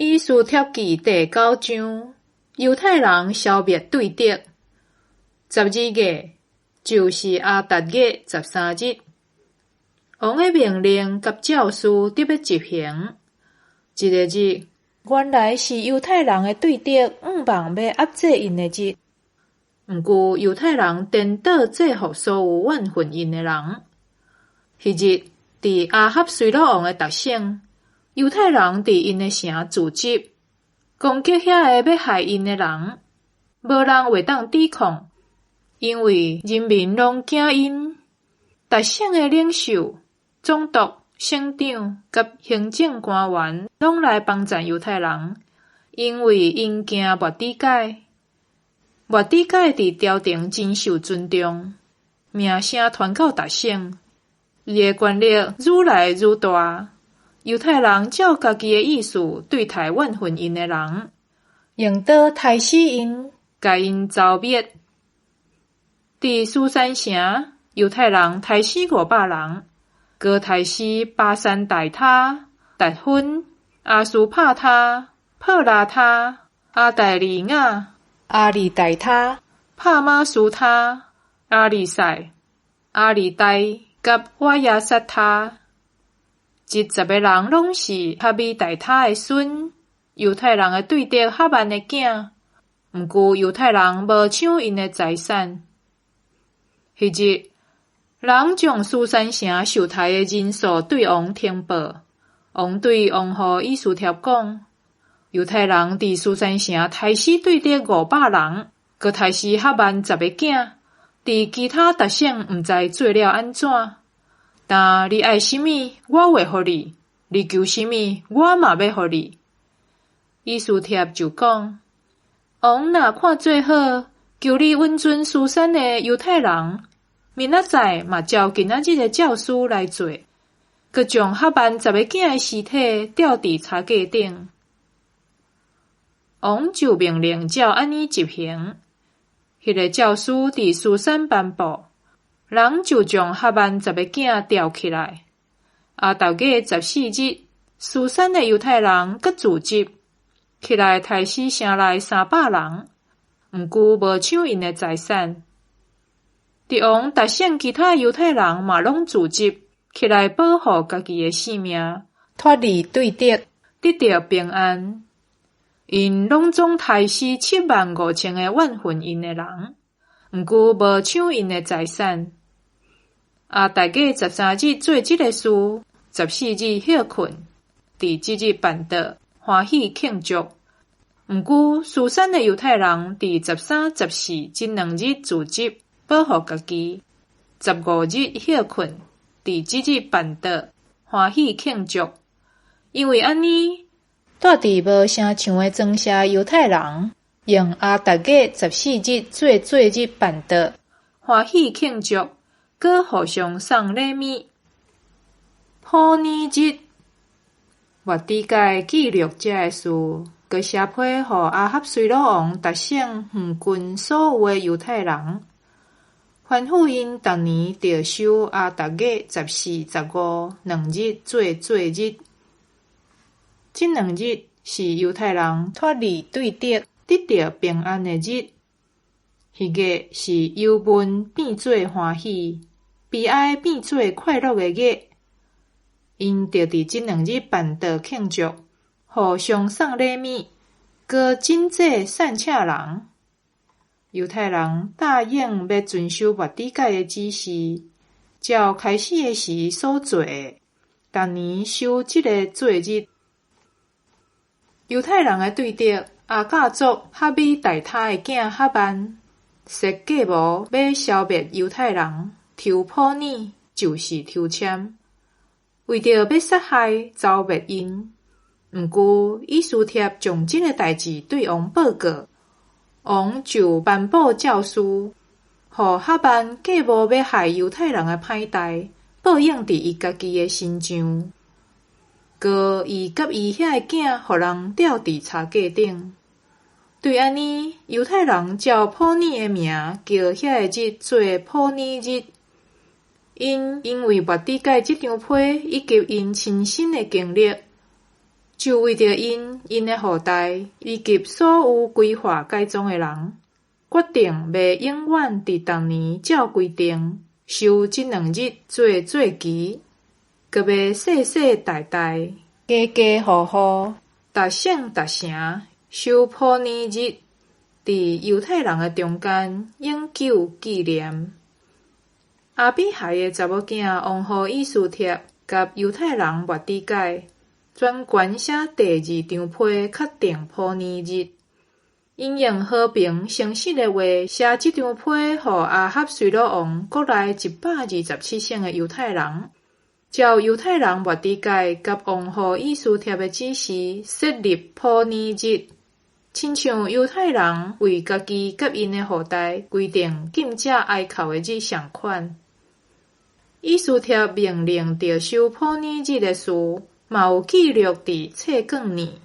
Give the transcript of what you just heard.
以斯帖記第9章，猶太人消滅對敵。12月就是亞達月13日，王的命令甲詔書得要執行。這個日原來是猶太人的對敵望要壓制因的日，毋過猶太人顛倒制服所有怨恨因的人。迄日佇亞哈隨魯王的特省，猶太人佇因的城聚集，攻擊遐個要害因的人，無人會當抵抗，因為人民攏驚因。特省的領袖、總督、省長甲行政官員攏來幫贊猶太人，因為因驚末底改。末底改佇朝廷真受尊重，名聲傳到特省，伊的權力愈來愈大。猶太人照家己的意思對待怨恨因的人，用刀殺死因，甲因诛滅。佇書珊城，猶太人殺死500人，閣殺死巴珊大他、達芬、亞斯帕他、珀拉他、阿代利亞、阿里大他、帕馬斯他、阿里塞、阿里代甲瓦亞薩他。這10個人攏是哈米大他的孫，猶太人的對敵哈曼的囝。毋過猶太人無搶因的財產。迄日，人將書珊城受害的人數對王呈報。王對王后以斯帖講：猶太人佇書珊城殺死對敵500人，閣殺死哈曼10個囝。佇其他特省毋知做了安怎。但你愛什麼，我會予你；你求什麼，我嘛要予你。以斯帖就講：王若看做好，求你允准書珊的猶太人，明仔載嘛照今仔日的詔書來做，閣將哈曼10個囝的屍體吊佇柴架頂。王就命令照安尼執行。迄個詔書佇書珊頒布。人就將哈曼10個囝吊起來。亞達月14日，書珊的猶太人閣聚集起來，殺死城內300人，毋過無搶因的財產。佇王特省其他猶太人嘛攏聚集起來保護家己的性命，脫離對敵，得到平安。因攏總殺死75000個怨恨因的人，毋過無搶因的財產。亞達月13日做這個事，14日歇困，佇這日辦得歡喜慶祝。毋過書珊的猶太人佇13、14這2日聚集保護家己，15日歇困，佇這日辦得歡喜慶祝。因為安尼，住佇無啥像的莊社猶太人，用亞達月14日做日辦得歡喜慶祝。閣互相送禮物。普尼日，末底改記錄這個事，閣寫批予亞哈隨魯王特省附近所有的猶太人，吩咐因逐年著守亞達月14、15 2日做日。這2日是猶太人脫離對敵、得到平安的日。迄個是憂悶變做歡喜，悲哀變做快樂的月，因著佇這2日辦得慶祝，互相送禮物，閣禁制散赤人。猶太人答應要遵守末底改的指示，照開始的時所做的，逐年守這個做日。猶太人的對敵亞甲族哈米大他的囝哈曼，設計謀要消滅猶太人。抽普尼就是抽籤，為着要殺害诛滅因。毋過以斯帖將這個代志對王報告，王就頒布詔書，予哈曼計謀要害猶太人的歹代報應佇伊家己的身上，閣伊甲伊遐個囝予人吊佇柴架頂。對安尼，猶太人照普尼的名叫遐個日做普尼日。因為末底改這張批以及因親身的經歷，就为着因的后代以及所有规划改装的人，决定要永远伫当年照规定收这2日做做期，阁要世世代代、家家户户、达省达城收普年日，伫犹太人的中间永久纪念。阿比海的查某囝王何以斯帖甲犹太人末底改，专权写第2张批，确定普年日。因用和平诚实的话写这张批，予阿哈随鲁王国内127省的犹太人，照犹太人末底改甲王何以斯帖的指示设立普年日，亲像犹太人为家己甲因的后代规定禁食哀哭的日相款。以斯帖命令着收普年日的事，嘛有记录伫册卷里。